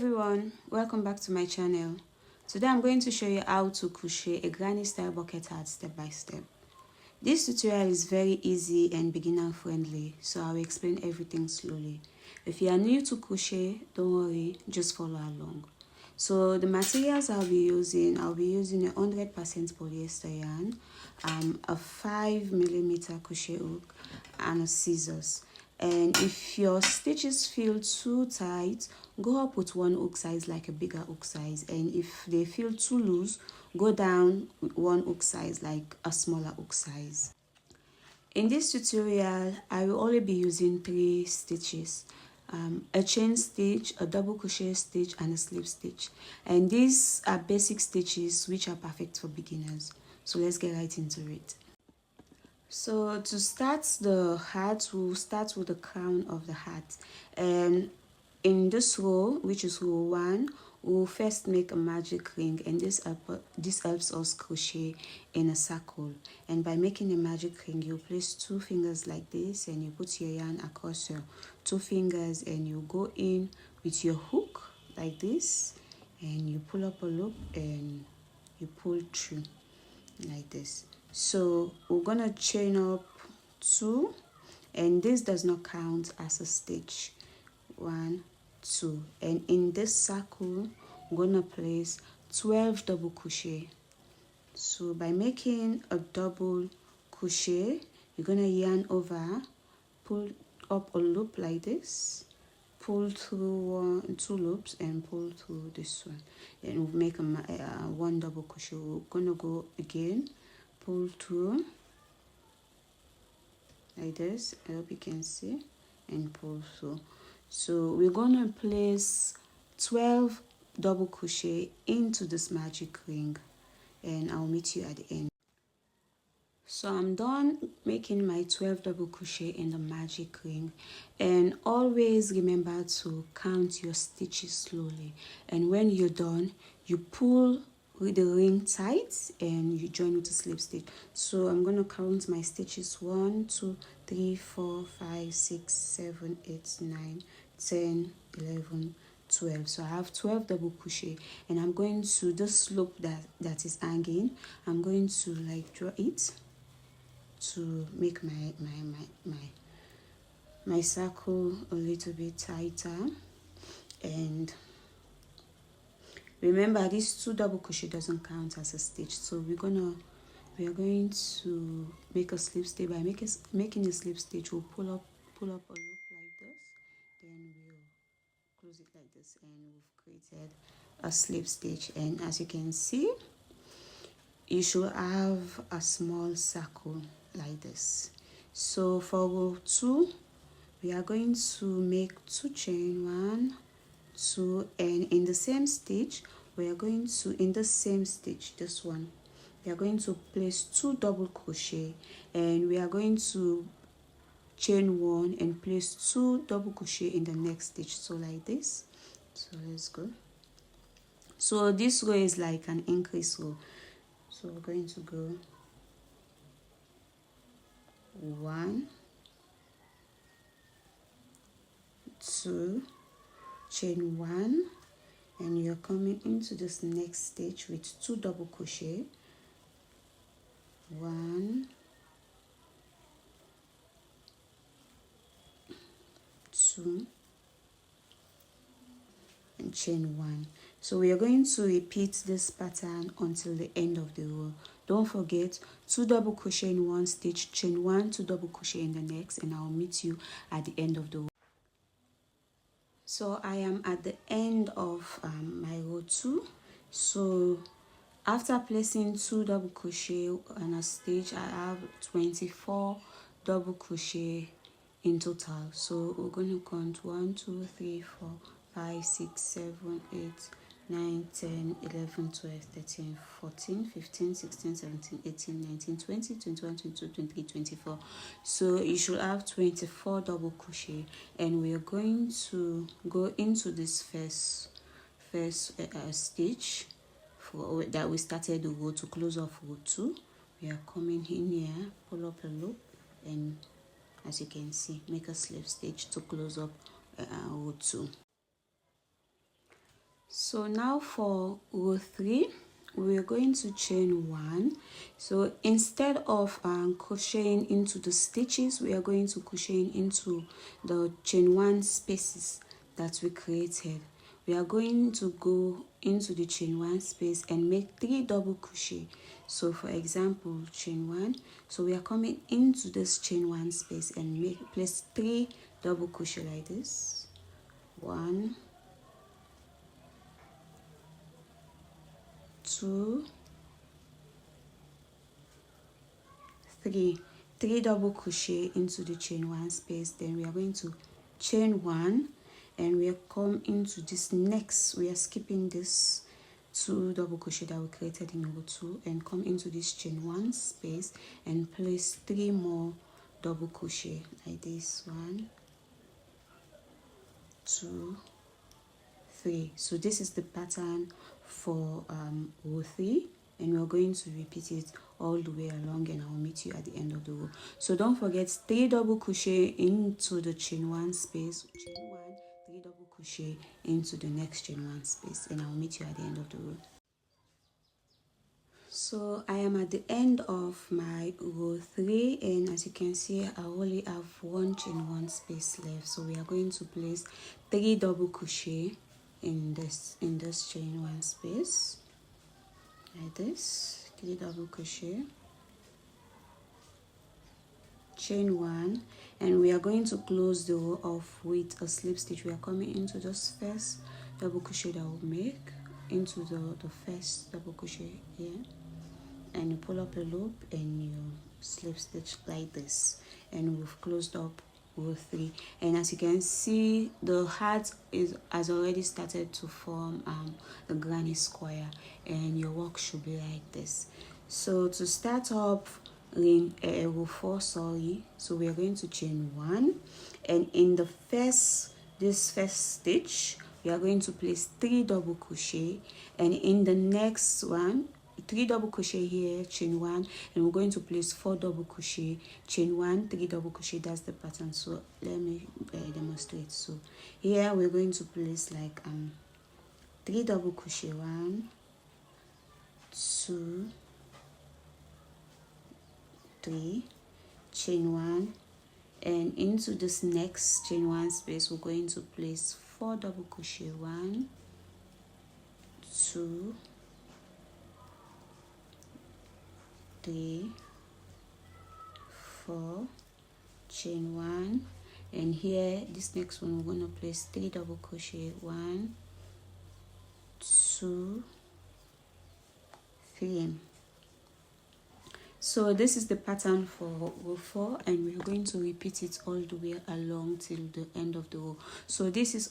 everyone, welcome back to my channel. Today I'm going to show you how to crochet a granny style bucket hat step by step. This tutorial is very easy and beginner friendly, so I will explain everything slowly. If you are new to crochet, don't worry, just follow along. So the materials I'll be using a 100% polyester yarn, a 5mm crochet hook and a scissors. And if your stitches feel too tight, go up with one hook size, like a bigger hook size, and if they feel too loose, go down with one hook size, like a smaller hook size. In this tutorial, I will only be using 3 stitches, a chain stitch, a double crochet stitch and a slip stitch, and these are basic stitches which are perfect for beginners. So let's get right into it. So to start the hat, we'll start with the crown of the hat, and in this row, which is row 1, we'll first make a magic ring, and this helps us crochet in a circle. And by making a magic ring, you place 2 fingers like this, and you put your yarn across your 2 fingers, and you go in with your hook like this, and you pull up a loop and you pull through like this. So we're gonna chain up 2, and this does not count as a stitch. 1, 2, and in this circle we're gonna place 12 double crochet. So by making a double crochet, you're gonna yarn over, pull up a loop like this, pull through 2 loops and pull through this one, then we'll make a 1 double crochet. We're gonna go again, pull through like this, I hope you can see, and pull through. So we're gonna place 12 double crochet into this magic ring, and I'll meet you at the end. So I'm done making my 12 double crochet in the magic ring, and always remember to count your stitches slowly, and when you're done, you pull with the ring tight and you join with a slip stitch. So I'm going to count my stitches: 1, 2, 3, 4, 5, 6, 7, 8, 9, 10, 11, 12. So I have 12 double crochet, and I'm going to this loop that is hanging, I'm going to like draw it to make my circle a little bit tighter. And remember, this 2 double crochet doesn't count as a stitch, so we are going to make a slip stitch. By making a slip stitch, we'll pull up a loop like this, then we'll close it like this, and we've created a slip stitch. And as you can see, you should have a small circle like this. So for row 2, we are going to make 2 chain, 1, 2, and in the same stitch we are going to, in the same stitch, this one, we are going to place 2 double crochet, and we are going to chain 1 and place 2 double crochet in the next stitch, so like this. So let's go. So this row is like an increase row, so we're going to go 1, 2, chain 1, and you're coming into this next stitch with 2 double crochet, 1, 2, and chain 1. So we are going to repeat this pattern until the end of the row. Don't forget, 2 double crochet in one stitch, chain 1, 2 double crochet in the next, and I'll meet you at the end of the row. So I am at the end of my row 2. So after placing 2 double crochet on a stitch, I have 24 double crochet in total. So we're going to count 1, 2, 3, 4, 5, 6, 7, 8, 9, 10, 11, 12, 13, 14, 15, 16, 17, 18, 19, 20, 21, 22, 23, 24. So you should have 24 double crochet, and we are going to go into this first stitch for that we started the row to close off row 2. We are coming in here, pull up a loop, and as you can see, make a slip stitch to close up row 2. So now for row 3, we're going to chain 1. So instead of crocheting into the stitches, we are going to crochet into the chain 1 spaces that we created. We are going to go into the chain 1 space and make 3 double crochet. So for example, chain 1, so we are coming into this chain 1 space and place 3 double crochet like this. 1, 2, 3 double crochet into the chain 1 space. Then we are going to chain 1 and we come into this next, we are skipping this 2 double crochet that we created in row 2 and come into this chain 1 space and place 3 more double crochet like this. 1, 2, 3. So this is the pattern for row 3, and we're going to repeat it all the way along, and I'll meet you at the end of the row. So don't forget 3 double crochet into the chain 1 space, chain 1, 3 double crochet into the next chain 1 space, and I'll meet you at the end of the row. So I am at the end of my row 3, and as you can see, I only have 1 chain 1 space left. So we are going to place 3 double crochet in this chain 1 space like this. 3 double crochet, chain 1, and we are going to close the row off with a slip stitch. We are coming into this first double crochet that we'll make into the first double crochet here, and you pull up a loop and you slip stitch like this, and we've closed up row 3. And as you can see, the heart has already started to form the granny square, and your work should be like this. So to start off row 4, so we are going to chain 1, and in the this first stitch we are going to place 3 double crochet, and in the next one 3 double crochet here, chain 1, and we're going to place 4 double crochet, chain 1, 3 double crochet. That's the pattern. So let me demonstrate. So here we're going to place like 3 double crochet, 1, 2, 3, chain 1, and into this next chain 1 space we're going to place 4 double crochet, 1, 2, 3, 4, chain 1, and here this next one we're going to place 3 double crochet, 1, 2, 3. So this is the pattern for row 4, and we are going to repeat it all the way along till the end of the row. So this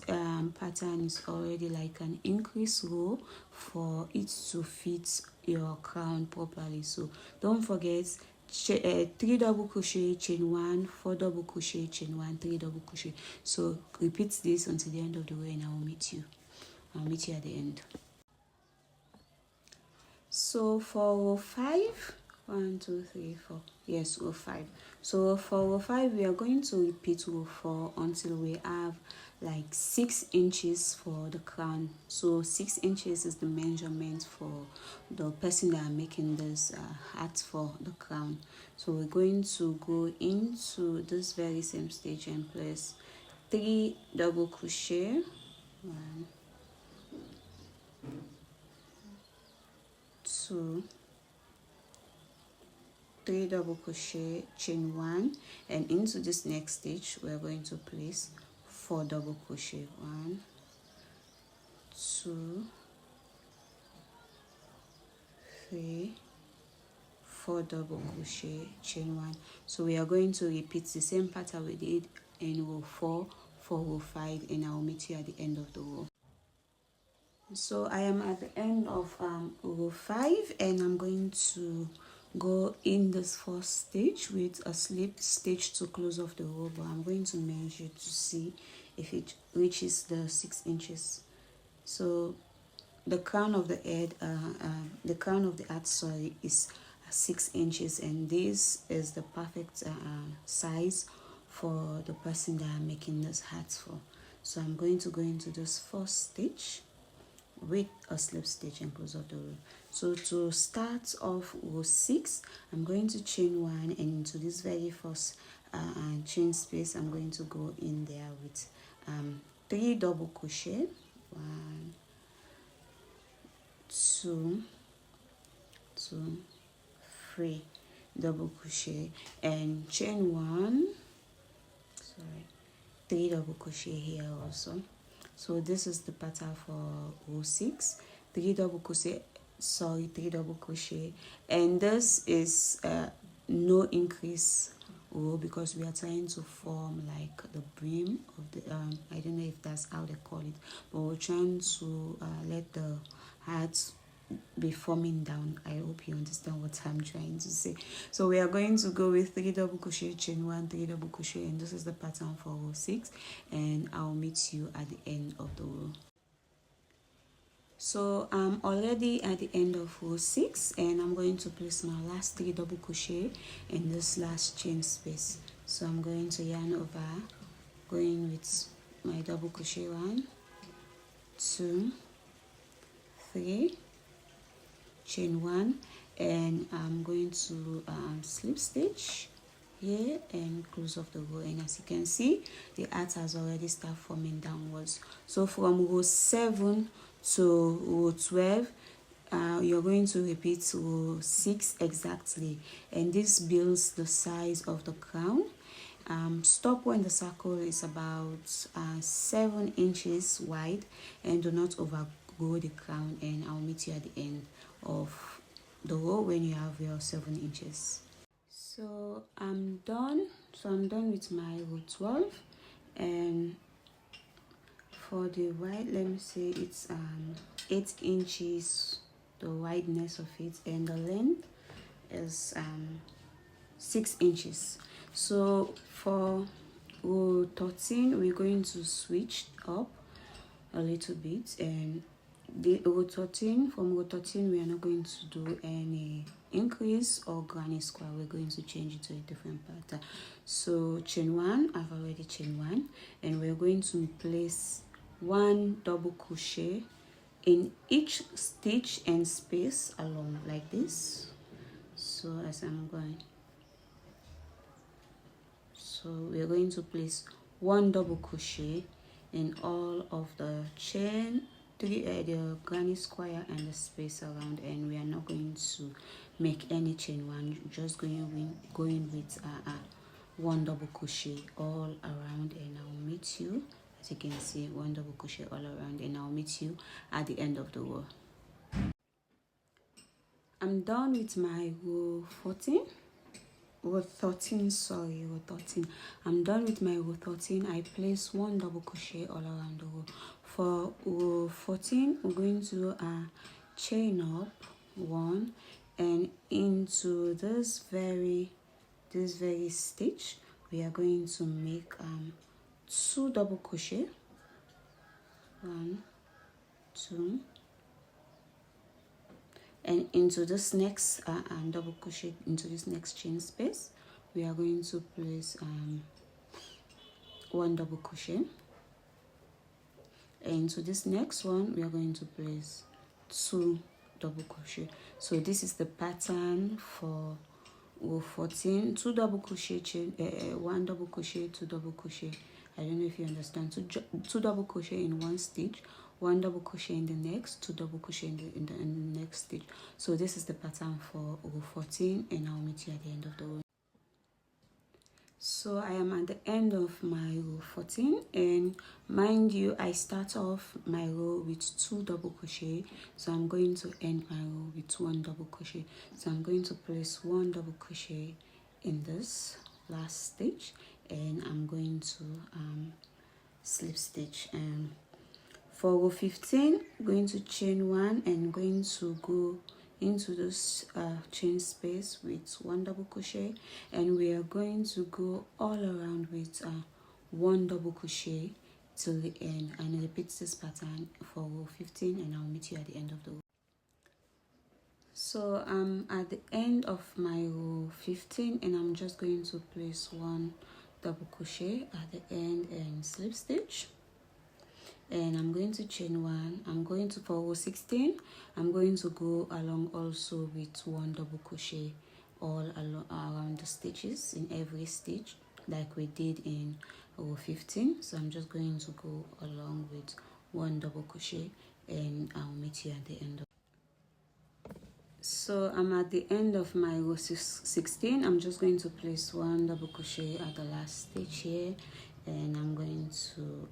pattern is already like an increase row for it to fit your crown properly. So don't forget 3 double crochet, chain 1, 4 double crochet, chain 1, 3 double crochet. So repeat this until the end of the row, and I'll meet you at the end. So for row 5, 1, 2, 3, 4, yes, row 5. So for row 5 we are going to repeat row 4 until we have like 6 inches for the crown. So 6 inches is the measurement for the person that are making this hat for the crown. So we're going to go into this very same stitch and place 3 double crochet, 1, 2, 3 double crochet, chain 1, and into this next stitch we're going to place 4 double crochet, 1, 2, 3, 4 double crochet, chain 1. So we are going to repeat the same pattern we did in row 4 for row 5, and I'll meet you at the end of the row. So I am at the end of row 5, and I'm going to go in this first stitch with a slip stitch to close off the row, but I'm going to measure to see if it reaches the 6 inches. So the crown of the head, the crown of the hat, is 6 inches, and this is the perfect size for the person that I'm making this hat for. So I'm going to go into this first stitch with a slip stitch and close off the row. So to start off row 6, I'm going to chain 1, and into this very first chain space I'm going to go in there with 3 double crochet. 1, 2, 3 double crochet and chain 1, 3 double crochet here also. So this is the pattern for row 6. 3 double crochet, 3 double crochet, and this is no increase row because we are trying to form like the brim of the I don't know if that's how they call it, but we're trying to let the heart be forming down. I hope you understand what I'm trying to say. So we are going to go with 3 double crochet, chain 1, 3 double crochet, and this is the pattern for row 6, and I'll meet you at the end of the row. So I'm already at the end of row 6, and I'm going to place my last 3 double crochet in this last chain space. So I'm going to yarn over, going with my double crochet 1, 2, 3, chain 1, and I'm going to slip stitch here and close off the row. And as you can see, the art has already started forming downwards. So from row 7 to row 12, you're going to repeat row 6 exactly, and this builds the size of the crown. Stop when the circle is about 7 inches wide, and do not overgrow the crown, and I'll meet you at the end of the row when you have your 7 inches. So I'm done. So I'm done with my row 12, and for the wide, let me say it's 8 inches the wideness of it, and the length is 6 inches. So for row 13 we're going to switch up a little bit, and the row 13, from row 13 we are not going to do any increase or granny square. We're going to change it to a different pattern. So chain 1, I've already chained 1, and we're going to place 1 double crochet in each stitch and space along like this. So as I'm going, so we're going to place 1 double crochet in all of the chain, the granny square and the space around, and we are not going to make any chain 1, just going with 1 double crochet all around, and I'll meet you, as you can see, 1 double crochet all around, and I'll meet you at the end of the row. I'm done with my row 13. I'm done with my row 13. I place 1 double crochet all around the row. For row 14 we're going to chain up 1, and into this very stitch we are going to make 2 double crochet, 1, 2, and into this next double crochet, into this next chain space we are going to place 1 double crochet, and into this next one we are going to place 2 double crochet. So this is the pattern for row 14. 2 double crochet, chain 1 double crochet, 2 double crochet. I don't know if you understand. 2 double crochet in 1 stitch, 1 double crochet in the next, 2 double crochet in the next stitch. So this is the pattern for row 14, and I'll meet you at the end of the row. So I am at the end of my row 14, and mind you, I start off my row with 2 double crochet, so I'm going to end my row with 1 double crochet. So I'm going to place 1 double crochet in this last stitch, and I'm going to slip stitch. And for row 15 I'm going to chain 1 and going to go into this chain space with 1 double crochet, and we are going to go all around with 1 double crochet till the end, and repeat this pattern for row 15, and I'll meet you at the end of the row. So I'm at the end of my row 15, and I'm just going to place 1 double crochet at the end and slip stitch, and I'm going to chain 1. I'm going to, for row 16, I'm going to go along also with 1 double crochet all along around the stitches in every stitch like we did in row 15. So I'm just going to go along with 1 double crochet, and I'll meet you at the end of. So I'm at the end of my row 16. I'm just going to place 1 double crochet at the last stitch here, and I'm going to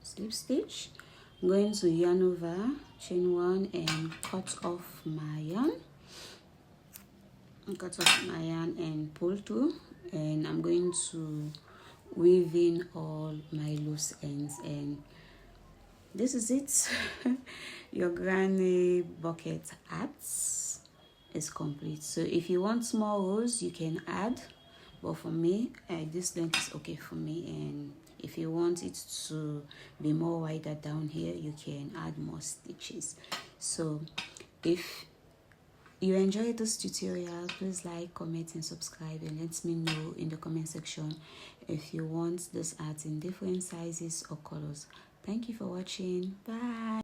slip stitch. I'm going to yarn over, chain 1, and cut off my yarn. Cut off my yarn and pull through, and I'm going to weave in all my loose ends, and this is it. Your granny bucket hats is complete. So if you want small rows, you can add, but for me this length is okay for me, and if you want it to be more wider down here, you can add more stitches. So if you enjoyed this tutorial, please like, comment and subscribe, and let me know in the comment section if you want this art in different sizes or colors. Thank you for watching. Bye.